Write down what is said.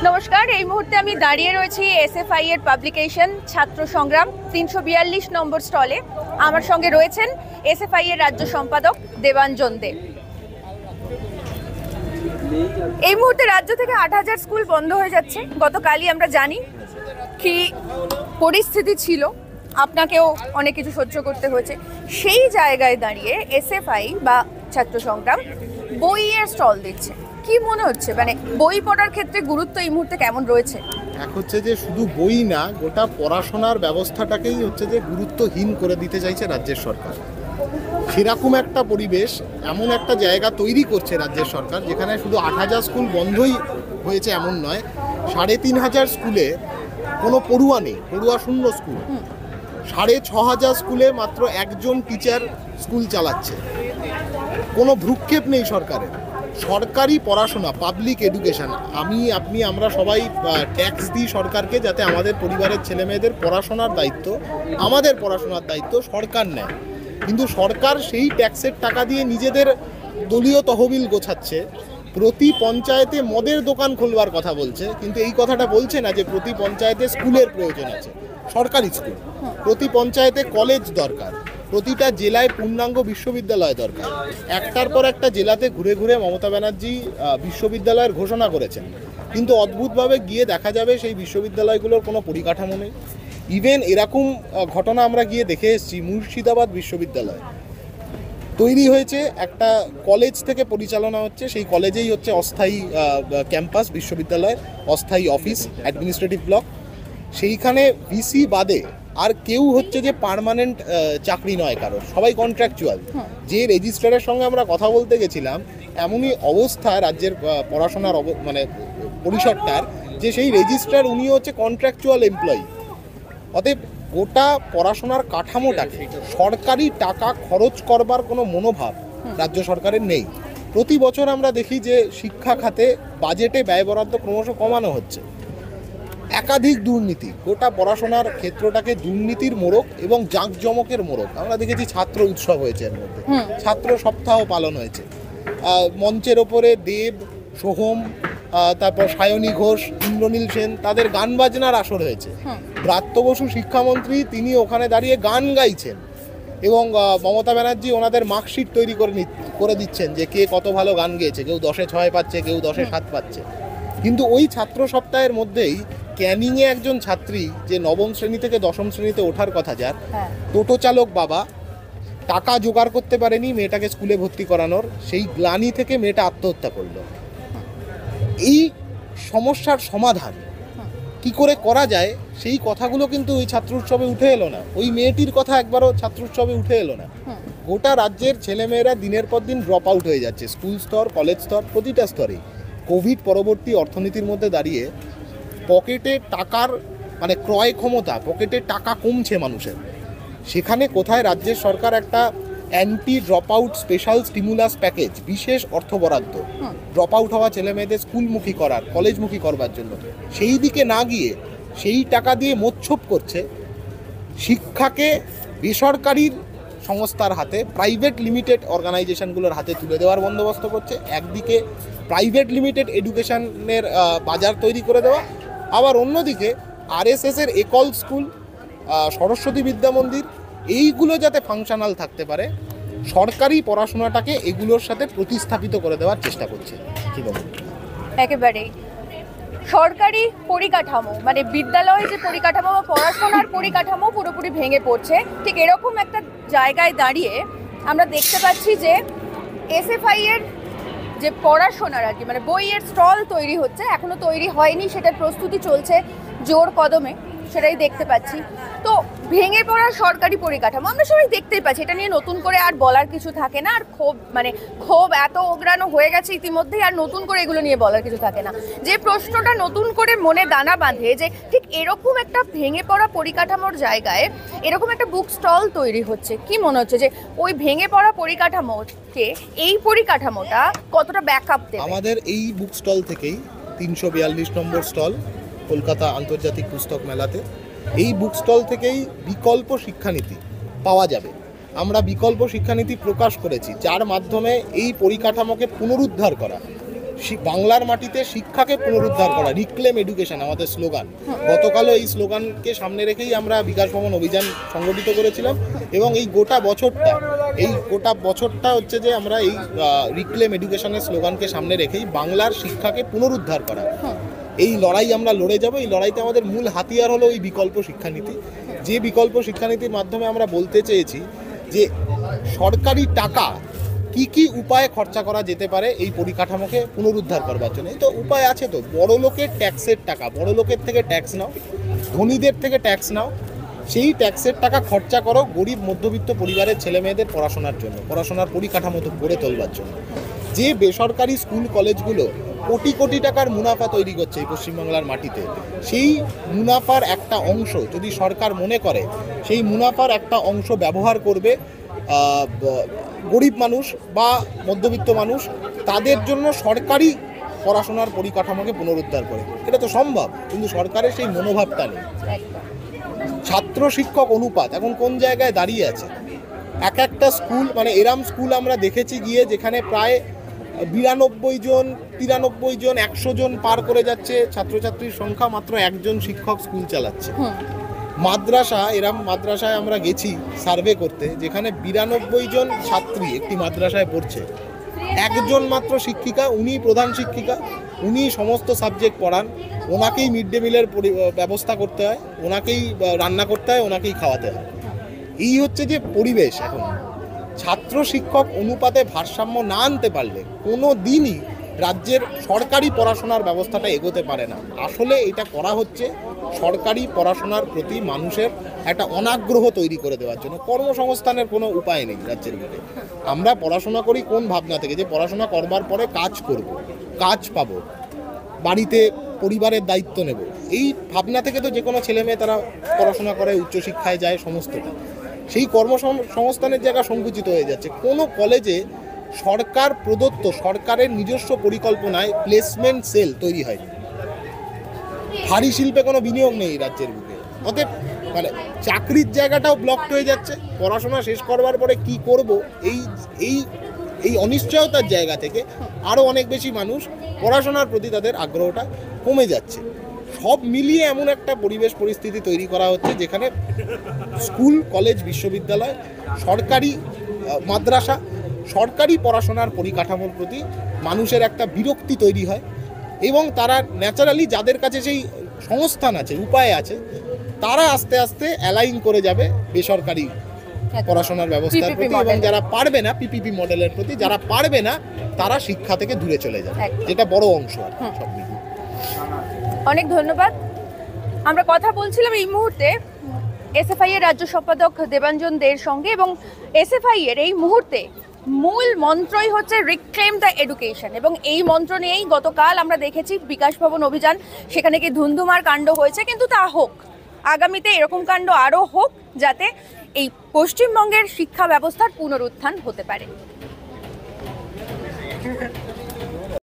নমস্কার, এই মুহূর্তে আমি দাঁড়িয়ে রয়েছি এসএফআই এর পাবলিকেশন ছাত্র সংগ্রাম ৩৪২ নম্বর স্টলে। আমার সঙ্গে রয়েছেন এসএফআই এর রাজ্য সম্পাদক দেবাঞ্জন দে। এই মুহূর্তে রাজ্য থেকে ৮,০০০ স্কুল বন্ধ হয়ে যাচ্ছে। গতকালই আমরা জানি কি পরিস্থিতি ছিল, আপনাকেও অনেক কিছু সহ্য করতে হয়েছে। সেই জায়গায় দাঁড়িয়ে এসএফআই বা ছাত্র সংগ্রাম বইয়ের স্টল দিচ্ছে। কি মনে হচ্ছে, মানে বই পড়ার ক্ষেত্রে গুরুত্ব এই মুহূর্তে কেমন রয়েছে? এক হচ্ছে যে শুধু বই না, গোটা পড়াশোনার ব্যবস্থাটাকেই হচ্ছে যে গুরুত্বহীন করে দিতে চাইছে রাজ্যের সরকার। সেরকম একটা পরিবেশ, এমন একটা জায়গা তৈরি করছে রাজ্যের সরকার, যেখানে শুধু ৮,০০০ স্কুল বন্ধই হয়েছে এমন নয়, ৩৫০০ স্কুলে কোনো পড়ুয়া নেই, পড়ুয়া শূন্য স্কুল। ৬,৫০০ স্কুলে মাত্র একজন টিচার স্কুল চালাচ্ছে। কোনো ভ্রুক্ষেপ নেই সরকারের। সরকারি পড়াশোনা, পাবলিক এডুকেশন, আপনি আমরা সবাই ট্যাক্স দিই সরকারকে, যাতে আমাদের পরিবারের ছেলেমেয়েদের পড়াশোনার দায়িত্ব, আমাদের পড়াশোনার দায়িত্ব সরকার নেয়। কিন্তু সরকার সেই ট্যাক্সের টাকা দিয়ে নিজেদের দলীয় তহবিল গোছাচ্ছে। প্রতি পঞ্চায়েতে মদের দোকান খুলবার কথা বলছে, কিন্তু এই কথাটা বলছে না যে প্রতি পঞ্চায়েতে স্কুলের প্রয়োজন আছে, সরকারি স্কুল। প্রতি পঞ্চায়েতে কলেজ দরকার, প্রতিটা জেলায় পূর্ণাঙ্গ বিশ্ববিদ্যালয় দরকার। একটার পর একটা জেলাতে ঘুরে ঘুরে মমতা ব্যানার্জি বিশ্ববিদ্যালয়ের ঘোষণা করেছেন, কিন্তু অদ্ভুতভাবে গিয়ে দেখা যাবে সেই বিশ্ববিদ্যালয়গুলোর কোনো পরিকাঠামো নেই। ইভেন এরকম ঘটনা আমরা গিয়ে দেখে এসেছি, মুর্শিদাবাদ বিশ্ববিদ্যালয় তৈরি হয়েছে, একটা কলেজ থেকে পরিচালনা হচ্ছে, সেই কলেজেই হচ্ছে অস্থায়ী ক্যাম্পাস, বিশ্ববিদ্যালয়ের অস্থায়ী অফিস, অ্যাডমিনিস্ট্রেটিভ ব্লক। সেইখানে ভিসি বাদে আর কেউ হচ্ছে যে পার্মানেন্ট চাকরি নয় কারোর, সবাই কন্ট্রাকচুয়াল। যে রেজিস্ট্রারের সঙ্গে আমরা কথা বলতে গেছিলাম, এমনই অবস্থা রাজ্যের পড়াশোনার মানে পরিসরটার, যে সেই রেজিস্ট্রার উনি হচ্ছে কন্ট্রাকচুয়াল এমপ্লয়ি। অতএব গোটা পড়াশোনার কাঠামোটাকে সরকারি টাকা খরচ করবার কোনো মনোভাব রাজ্য সরকারের নেই। প্রতি বছর আমরা দেখি যে শিক্ষা খাতে বাজেটে ব্যয় বরাদ্দ ক্রমশ কমানো হচ্ছে। একাধিক দুর্নীতি, গোটা পড়াশোনার ক্ষেত্রটাকে দুর্নীতির মোড়ক এবং জাঁকজমকের মোড়ক। আমরা দেখেছি ছাত্র উৎসব হয়েছে, এর মধ্যে ছাত্র সপ্তাহ পালন হয়েছে। মঞ্চের ওপরে দেব, সোহম, তারপর সায়নী ঘোষ, ইন্দ্রনীল সেন, তাদের গান বাজনার আসর হয়েছে। ব্রাত্য বসু শিক্ষামন্ত্রী, তিনি ওখানে দাঁড়িয়ে গান গাইছেন এবং মমতা ব্যানার্জি ওনাদের মার্কশিট তৈরি করে দিচ্ছেন যে কে কত ভালো গান গেয়েছে। কেউ 10-এ 6 পাচ্ছে, কেউ 10-এ 7 পাচ্ছে। কিন্তু ওই ছাত্র সপ্তাহের মধ্যেই ক্যানিংয়ে একজন ছাত্রী, যে নবম শ্রেণী থেকে দশম শ্রেণীতে ওঠার কথা, যার টোটো চালক বাবা টাকা জোগাড় করতে পারেনি মেয়েটাকে স্কুলে ভর্তি করানোর, সেই গ্লানি থেকে মেয়েটা আত্মহত্যা করলো। এই সমস্যার সমাধান কি করে করা যায়, সেই কথাগুলো কিন্তু ওই ছাত্র উৎসবে উঠে এলো না। ওই মেয়েটির কথা একবারও ছাত্র উৎসবে উঠে এলো না। গোটা রাজ্যের ছেলেমেয়েরা দিনের পর দিন ড্রপ আউট হয়ে যাচ্ছে, স্কুল স্তর, কলেজ স্তর, প্রতিটা স্তরে। কোভিড পরবর্তী অর্থনীতির মধ্যে দাঁড়িয়ে পকেটে টাকার মানে ক্রয় ক্ষমতা, পকেটে টাকা কমছে মানুষের। সেখানে কোথায় রাজ্যের সরকার একটা anti drop out special stimulus package, বিশেষ অর্থ বরাদ্দ ড্রপ আউট হওয়া ছেলেমেয়েদের স্কুলমুখী করার, কলেজমুখী করবার জন্য, সেই দিকে না গিয়ে সেই টাকা দিয়ে মোচ্ছপ করছে। শিক্ষাকে বেসরকারির সংস্থার হাতে, প্রাইভেট লিমিটেড অর্গানাইজেশনগুলোর হাতে তুলে দেওয়ার বন্দোবস্ত করছে। একদিকে প্রাইভেট লিমিটেড এডুকেশনের বাজার তৈরি করে দেওয়া, আবার অন্যদিকে আরএসএসের একল স্কুল, সরস্বতী বিদ্যা মন্দির, এইগুলো যাতে ফাংশনাল থাকতে পারে, সরকারি পড়াশোনাটাকে এগুলোর সাথে প্রতিস্থাপিত করে দেওয়ার চেষ্টা করছে। একেবারেই সরকারি পরিকাঠামো, মানে বিদ্যালয়ে যে পরিকাঠামো বা পড়াশোনার পরিকাঠামো পুরোপুরি ভেঙে পড়ছে। ঠিক এরকম একটা জায়গায় দাঁড়িয়ে আমরা দেখতে পাচ্ছি যে এসএফআই এর যে পড়াশোনার আর কি, মানে বইয়ের স্টল তৈরি হচ্ছে, এখনো তৈরি হয়নি, সেটার প্রস্তুতি চলছে জোর কদমে, সেটাই দেখতে পাচ্ছি। তো ভেঙে পড়া সরকারি পরিকাঠামো আমরা সবাই দেখতেই পাচ্ছি, এটা নিয়ে নতুন করে আর বলার কিছু থাকে না। আর ক্ষোভ এত অগ্রাণ হয়ে গেছে ইতিমধ্যেই, আর নতুন করে এগুলো নিয়ে বলার কিছু থাকে না। যে প্রশ্নটা নতুন করে মনে দানা বাঁধে, যে ঠিক এরকম একটা ভেঙে পড়া পরিকাঠামোর জায়গায় এরকম একটা বুক স্টল তৈরি হচ্ছে, কি মনে হচ্ছে যে ওই ভেঙে পড়া পরিকাঠামোকে এই পরিকাঠামোটা কতটা ব্যাকআপ দেবে? আমাদের এই বুক স্টল থেকেই ৩৪২ নম্বর স্টল কলকাতা আন্তর্জাতিক পুস্তক মেলাতে, এই বুক স্টল থেকেই বিকল্প শিক্ষানীতি পাওয়া যাবে। আমরা বিকল্প শিক্ষানীতি প্রকাশ করেছি, যার মাধ্যমে এই পরিকাঠামোকে পুনরুদ্ধার করা, বাংলার মাটিতে শিক্ষাকে পুনরুদ্ধার করা, রিক্লেম এডুকেশন আমাদের স্লোগান। গতকালও এই স্লোগানকে সামনে রেখেই আমরা বিকাশ ভবন অভিযান সংগঠিত করেছিলাম এবং এই গোটা বছরটা হচ্ছে যে আমরা এই রিক্লেম এডুকেশনের স্লোগানকে সামনে রেখেই বাংলার শিক্ষাকে পুনরুদ্ধার করা। এই লড়াই আমরা লড়ে যাব। এই লড়াইতে আমাদের মূল হাতিয়ার হলো এই বিকল্প শিক্ষানীতি। যে বিকল্প শিক্ষানীতির মাধ্যমে আমরা বলতে চেয়েছি যে সরকারি টাকা কি কি উপায়ে খরচা করা যেতে পারে এই পরিকাঠামোকে পুনরুদ্ধার করবার জন্য। এই তো উপায় আছে, তো বড় লোকের ট্যাক্সের টাকা, বড় লোকের থেকে ট্যাক্স নাও, ধনীদের থেকে ট্যাক্স নাও, সেই ট্যাক্সের টাকা খরচা করো গরিব মধ্যবিত্ত পরিবারের ছেলে মেয়েদের পড়াশোনার জন্য, পড়াশোনার পরিকাঠামো গড়ে তোলবার জন্য। যে বেসরকারি স্কুল কলেজগুলো কোটি কোটি টাকার মুনাফা তৈরি করছে এই পশ্চিমবাংলার মাটিতে, সেই মুনাফার একটা অংশ যদি সরকার মনে করে সেই মুনাফার একটা অংশ ব্যবহার করবে গরিব মানুষ বা মধ্যবিত্ত মানুষ, তাদের জন্য সরকারি পড়াশোনার পরিকাঠামোকে পুনরুদ্ধার করে, এটা তো সম্ভব, কিন্তু সরকারের সেই মনোভাবটা নেই। ছাত্র শিক্ষক অনুপাত এখন কোন জায়গায় দাঁড়িয়ে আছে? এক একটা স্কুল, মানে এরম স্কুল আমরা দেখেছি গিয়ে যেখানে প্রায় 92 জন, 93 জন, 100 জন পার করে যাচ্ছে ছাত্রছাত্রীর সংখ্যা, মাত্র একজন শিক্ষক স্কুল চালাচ্ছে। মাদ্রাসা, এরম মাদ্রাসায় আমরা গেছি সার্ভে করতে, যেখানে 92 জন ছাত্রী একটি মাদ্রাসায় পড়ছে, একজন মাত্র শিক্ষিকা, উনি প্রধান শিক্ষিকা, উনি সমস্ত সাবজেক্ট পড়ান, ওনাকেই মিড ডে মিলের ব্যবস্থা করতে হয়, ওনাকেই রান্না করতে হয়, ওনাকেই খাওয়াতে হয়। এই হচ্ছে যে পরিবেশ। এখন ছাত্র শিক্ষক অনুপাতে ভারসাম্য না আনতে পারলে কোনো দিনই রাজ্যের সরকারি পড়াশোনার ব্যবস্থাটা এগোতে পারে না। আসলে এটা করা হচ্ছে সরকারি পড়াশোনার প্রতি মানুষের একটা অনাগ্রহ তৈরি করে দেওয়ার জন্য। কর্মসংস্থানের কোনো উপায় নেই রাজ্যের মধ্যে। আমরা পড়াশোনা করি কোন ভাবনা থেকে, যে পড়াশোনা করবার পরে কাজ করব, কাজ পাবো, বাড়িতে পরিবারের দায়িত্ব নেব, এই ভাবনা থেকে তো যে কোনো ছেলে মেয়ে তারা পড়াশোনা করে, উচ্চশিক্ষায় যায়, সমস্তটা। সেই কর্মসংস্থানের জায়গা সংকুচিত হয়ে যাচ্ছে। কোনো কলেজে সরকার প্রদত্ত, সরকারের নিজস্ব পরিকল্পনায় প্লেসমেন্ট সেল তৈরি হয়। ভারী শিল্পে কোনো বিনিয়োগ নেই রাজ্যের বুকে। অতএব মানে চাকরির জায়গাটাও ব্লকড হয়ে যাচ্ছে। পড়াশোনা শেষ করবার পরে কি করব, এই এই এই অনিশ্চয়তার জায়গা থেকে আরও অনেক বেশি মানুষ পড়াশোনার প্রতি তাদের আগ্রহটা কমে যাচ্ছে। সব মিলিয়ে এমন একটা পরিবেশ পরিস্থিতি তৈরি করা হচ্ছে যেখানে স্কুল কলেজ বিশ্ববিদ্যালয়, সরকারি মাদ্রাসা, সরকারি পড়াশোনার পরিকাঠামোর প্রতি মানুষের একটা বিরক্তি তৈরি হয় এবং তারা ন্যাচারালি, যাদের কাছে সেই সংস্থান আছে, উপায় আছে, তারা আস্তে আস্তে অ্যালাইন করে যাবে বেসরকারি পড়াশোনার ব্যবস্থার প্রতি, এবং যারা পারবে না পিপিপি মডেলের প্রতি, যারা পারবে না তারা শিক্ষা থেকে দূরে চলে যাবে, যেটা বড় অংশ আর সব মিলিয়ে। অনেক ধন্যবাদ। আমরা কথা বলছিলাম এই মুহূর্তে এসএফআই এর রাজ্য সম্পাদক দেবাঞ্জন দের সঙ্গে, এবং এসএফআই এর এই মুহূর্তে মূল মন্ত্রই হচ্ছে রিক্লেম দ্য এডুকেশন, এবং এই মন্ত্র নিয়েই গতকাল আমরা দেখেছি বিকাশ ভবন অভিযান, সেখানে কি ধুন্ধুমার কাণ্ড হয়েছে, কিন্তু তা হোক, আগামীতে এরকম কাণ্ড আরও হোক, যাতে এই পশ্চিমবঙ্গের শিক্ষা ব্যবস্থার পুনরুত্থান হতে পারে।